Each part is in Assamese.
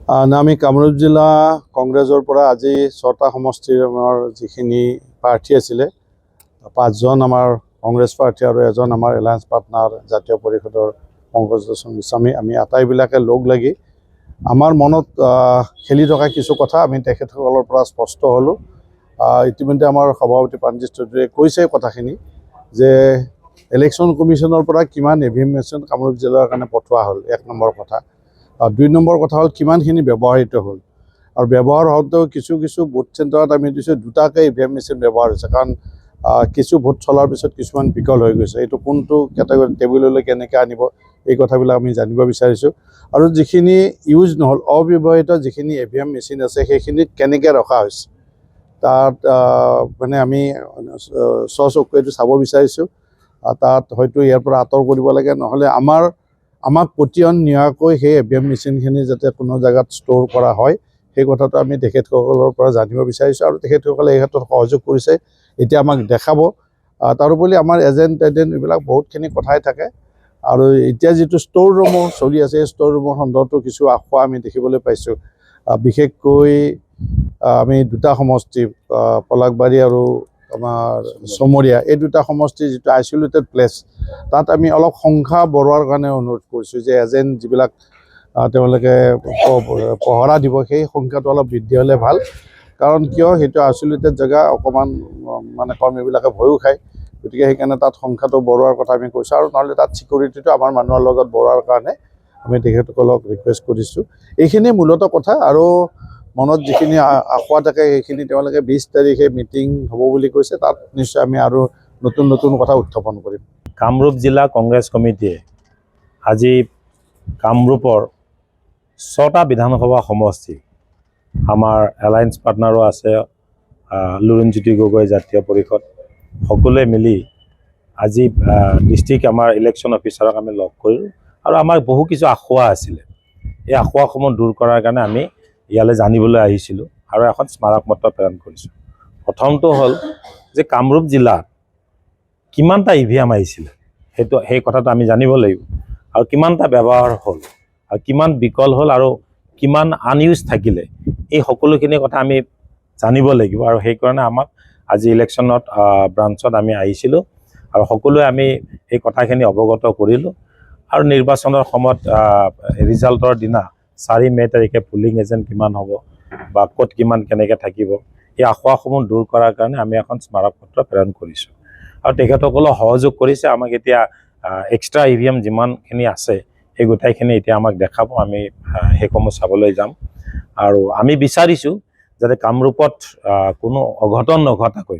আমি কামৰূপ জিলা কংগ্ৰেছৰ পৰা আজি ৬টা সমষ্টিৰ আমাৰ যিখিনি প্ৰাৰ্থী আছিলে, ৫জন আমাৰ কংগ্ৰেছ প্ৰাৰ্থী আৰু এজন আমাৰ এলায়েন্স পাৰ্টনাৰ জাতীয় পৰিষদৰ পংকজ গোস্বামী, আমি আটাইবিলাকে লগ লাগি আমাৰ মনত খেলি থকা কিছু কথা আমি তেখেতসকলৰ পৰা স্পষ্ট হ'লোঁ। ইতিমধ্যে আমাৰ সভাপতি প্ৰাণজিৎ চৌধুৰীয়ে কৈছে কথাখিনি যে ইলেকশ্যন কমিশ্যনৰ পৰা কিমান EVM মেচিন কামৰূপ জিলাৰ কাৰণে পঠোৱা হ'ল, ১ নম্বৰ কথা। ২ নম্বৰ কথা হ'ল কিমানখিনি ব্যৱহৃত হ'ল, আৰু ব্যৱহাৰ হওঁতেও কিছু বুথ চেণ্টাৰত আমি দিছোঁ 2টাকৈ EVM মেচিন ব্যৱহাৰ হৈছে, কাৰণ কিছু ভোট চলাৰ পিছত কিছুমান বিকল হৈ গৈছে। এইটো কোনটো কেটেগৰী টেবুললৈ কেনেকৈ আনিব, এই কথাবিলাক আমি জানিব বিচাৰিছোঁ। আৰু যিখিনি ইউজ নহ'ল, অব্যৱহৃত যিখিনি EVM মেচিন আছে সেইখিনিত কেনেকৈ ৰখা হৈছে, তাত মানে আমি স্বচক্ষুৰে চাব বিচাৰিছোঁ। তাত হয়তো ইয়াৰ পৰা আঁতৰ কৰিব লাগে, নহ'লে আমাক পতিয়ন নিয়াকৈ সেই EVM মেচিনখিনি যাতে কোনো জেগাত ষ্ট'ৰ কৰা হয়, সেই কথাটো আমি তেখেতসকলৰ পৰা জানিব বিচাৰিছোঁ, আৰু তেখেতসকলে এই ক্ষেত্ৰত সহযোগ কৰিছে, এতিয়া আমাক দেখাব। তাৰোপৰি আমাৰ এজেণ্ট এইবিলাক বহুতখিনি কথাই থাকে, আৰু এতিয়া যিটো ষ্ট'ৰ ৰুমো চলি আছে, এই ষ্ট'ৰ ৰুমৰ সন্দৰ্ভতো কিছু আশা আমি দেখিবলৈ পাইছোঁ। বিশেষকৈ আমি 2টা সমষ্টি, পলাশবাৰী আৰু আমাৰ চমৰীয়া, এই 2টা সমষ্টিৰ যিটো আইচলেটেড প্লেচ, তাত আমি অলপ সংখ্যা বঢ়োৱাৰ কাৰণে অনুৰোধ কৰিছোঁ যে এজেণ্ট যিবিলাক তেওঁলোকে পহৰা দিব, সেই সংখ্যাটো অলপ বৃদ্ধি হ'লে ভাল। কাৰণ কিয়, সেইটো আইচলেটেড জেগা, অকণমান মানে কৰ্মীবিলাকে ভয়ো খায়, গতিকে সেইকাৰণে তাত সংখ্যাটো বঢ়োৱাৰ কথা আমি কৈছোঁ, আৰু নহ'লে তাত ছিকিউৰিটিটো আমাৰ মানুহৰ লগত বঢ়োৱাৰ কাৰণে আমি তেখেতসকলক ৰিকুৱেষ্ট কৰিছোঁ। এইখিনি মূলতঃ কথা, আৰু মনত যিখিনি আশা থাকে সেইখিনি তেওঁলোকে 20 তাৰিখে মিটিং হ'ব বুলি কৈছে, তাত নিশ্চয় আমি আৰু নতুন কথা উত্থাপন কৰিম। কামৰূপ জিলা কংগ্ৰেছ কমিটিয়ে আজি কামৰূপৰ 6টা বিধানসভা সমষ্টি, আমাৰ এলায়েন্স পাৰ্টনাৰো আছে, লুৰিণজ্যোতি গগৈ জাতীয় পৰিষদ, সকলোৱে মিলি আজি ডিষ্ট্ৰিক্ট আমাৰ ইলেকশ্যন অফিচাৰক আমি লগ কৰিলোঁ, আৰু আমাৰ বহু কিছু আশা আছিলে। এই আশাসমূহ দূৰ কৰাৰ কাৰণে আমি ইয়ালৈ জানিবলৈ আহিছিলোঁ, আৰু এখন স্মাৰকপত্ৰ প্ৰেৰণ কৰিছোঁ। প্ৰথমটো হ'ল যে কামৰূপ জিলাত কিমানটা EVM আহিছিলে, সেই কথাটো আমি জানিব লাগিব, আৰু কিমানটা ব্যৱহাৰ হ'ল, আৰু কিমান বিকল হ'ল, আৰু কিমান আনইউজ থাকিলে, এই সকলোখিনি কথা আমি জানিব লাগিব। আৰু সেইকাৰণে আমাক আজি ইলেকশ্যনত ব্ৰাঞ্চত আমি আহিছিলোঁ, আৰু সকলোৱে আমি এই কথাখিনি অৱগত কৰিলোঁ। আৰু নিৰ্বাচনৰ সময়ত ৰিজাল্টৰ দিনা 4 মে' তাৰিখে পুলিং এজেণ্ট কিমান হ'ব, বা ক'ত কিমান কেনেকৈ থাকিব, এই আশাসমূহ দূৰ কৰাৰ কাৰণে আমি এখন স্মাৰকপত্ৰ প্ৰেৰণ কৰিছোঁ, আৰু তেখেতসকলেও সহযোগ কৰিছে। আমাক এতিয়া এক্সট্ৰা EVM যিমানখিনি আছে সেই গোটেইখিনি এতিয়া আমাক দেখাব, আমি সেইসমূহ চাবলৈ যাম। আৰু আমি বিচাৰিছোঁ যাতে কামৰূপত কোনো অঘটন নঘটাকৈ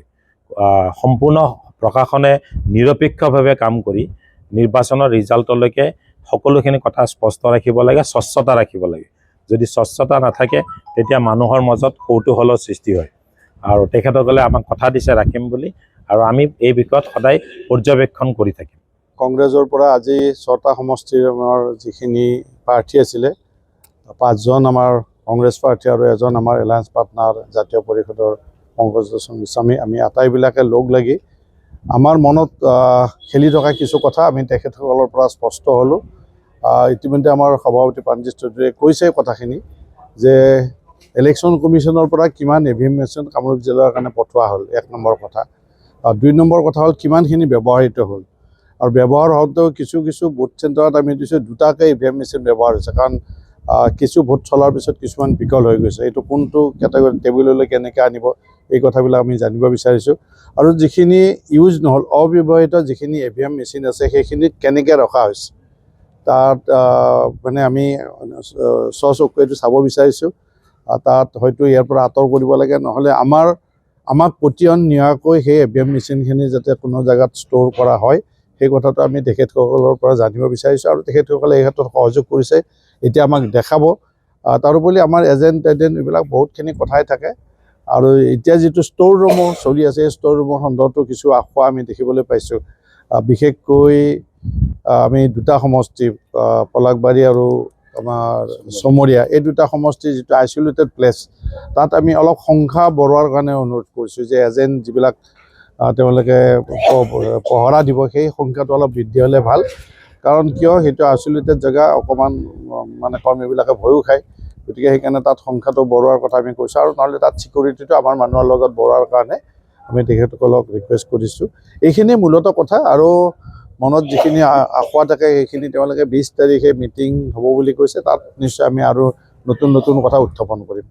সম্পূৰ্ণ প্ৰশাসনে নিৰপেক্ষভাৱে কাম কৰি নিৰ্বাচনৰ ৰিজাল্টলৈকে সকলোখিনি কথা স্পষ্ট ৰাখিব লাগে, স্বচ্ছতা ৰাখিব লাগে। যদি স্বচ্ছতা নাথাকে তেতিয়া মানুহৰ মাজত কৌতূহলৰ সৃষ্টি হয়, আৰু তেখেতসকলে আমাক কথা দিছে ৰাখিম বুলি, আৰু আমি এই বিষয়ত সদায় পৰ্যবেক্ষণ কৰি থাকিম। কংগ্ৰেছৰ পৰা আজি 6টা সমষ্টিৰ আমাৰ যিখিনি প্ৰাৰ্থী আছিলে, 5জন আমাৰ কংগ্ৰেছ প্ৰাৰ্থী আৰু এজন আমাৰ এলায়েন্স পাৰ্টনাৰ জাতীয় পৰিষদৰ পংকজ গোস্বামী, আমি আটাইবিলাকে লগ লাগি আমাৰ মনত খেলি থকা কিছু কথা আমি তেখেতসকলৰ পৰা স্পষ্ট হ'লোঁ। ইতিমধ্যে আমাৰ সভাপতি প্ৰাণজিৎ চৌধুৰীয়ে কৈছে কথাখিনি যে ইলেকশ্যন কমিশ্যনৰ পৰা কিমান EVM মেচিন কামৰূপ জিলাৰ কাৰণে পঠোৱা হ'ল, 1 নম্বৰ কথা। 2 নম্বৰ কথা হ'ল কিমানখিনি ব্যৱহৃত হ'ল, আৰু ব্যৱহাৰ হওঁতেও কিছু ভোট চেণ্টাৰত আমি দিছোঁ 2টাকৈ EVM মেচিন ব্যৱহাৰ হৈছে, কাৰণ কিছু ভোট চলাৰ পিছত কিছুমান বিকল হৈ গৈছে। এইটো কোনটো কেটেগৰী টেবুললৈ কেনেকৈ আনিব, এই কথাবিলাক আমি জানিব বিচাৰিছোঁ। আৰু যিখিনি ইউজ নহ'ল, অব্যৱহৃত যিখিনি EVM মেচিন আছে সেইখিনিত কেনেকৈ ৰখা হৈছে, তাত মানে আমি স্বচক্ষুৰে চাব বিচাৰিছোঁ। তাত হয়তো ইয়াৰ পৰা আঁতৰ কৰিব লাগে, নহ'লে আমাক পতিয়ন নিয়াকৈ সেই EVM মেচিনখিনি যাতে কোনো জেগাত ষ্ট'ৰ কৰা হয়, সেই কথাটো আমি তেখেতসকলৰ পৰা জানিব বিচাৰিছোঁ, আৰু তেখেতসকলে এই ক্ষেত্ৰত সহযোগ কৰিছে, এতিয়া আমাক দেখাব। তাৰোপৰি আমাৰ এজেণ্ট এইবিলাক বহুতখিনি কথাই থাকে, আৰু এতিয়া যিটো ষ্ট'ৰ ৰুমো চলি আছে, এই ষ্ট'ৰ ৰুমৰ সন্দৰ্ভতো কিছু আশা আমি দেখিবলৈ পাইছোঁ। বিশেষকৈ আমি 2টা সমষ্টি, পলাশবাৰী আৰু আমাৰ চমৰীয়া, এই 2টা সমষ্টিৰ যিটো আইচলেটেড প্লেচ, তাত আমি অলপ সংখ্যা বঢ়োৱাৰ কাৰণে অনুৰোধ কৰিছোঁ যে এজেণ্ট যিবিলাক তেওঁলোকে পহৰা দিব, সেই সংখ্যাটো অলপ বৃদ্ধি হ'লে ভাল। কাৰণ কিয়, সেইটো আইচলেটেড জেগা, অকণমান মানে কৰ্মীবিলাকে ভয়ো খায়, গতিকে সেইকাৰণে তাত সংখ্যাটো বঢ়োৱাৰ কথা আমি কৈছোঁ আৰু নহ'লে তাত ছিকিউৰিটিটো আমাৰ মানুহৰ লগত বঢ়োৱাৰ কাৰণে আমি তেখেতসকলক ৰিকুৱেষ্ট কৰিছোঁ। এইখিনি মূলত কথা আৰু মনত যিখিনি আশা থাকে সেইখিনি তেওঁলোকে 20 তাৰিখে মিটিং হ'ব বুলি কৈছে, তাত নিশ্চয় আমি আৰু নতুন নতুন কথা উত্থাপন কৰিম।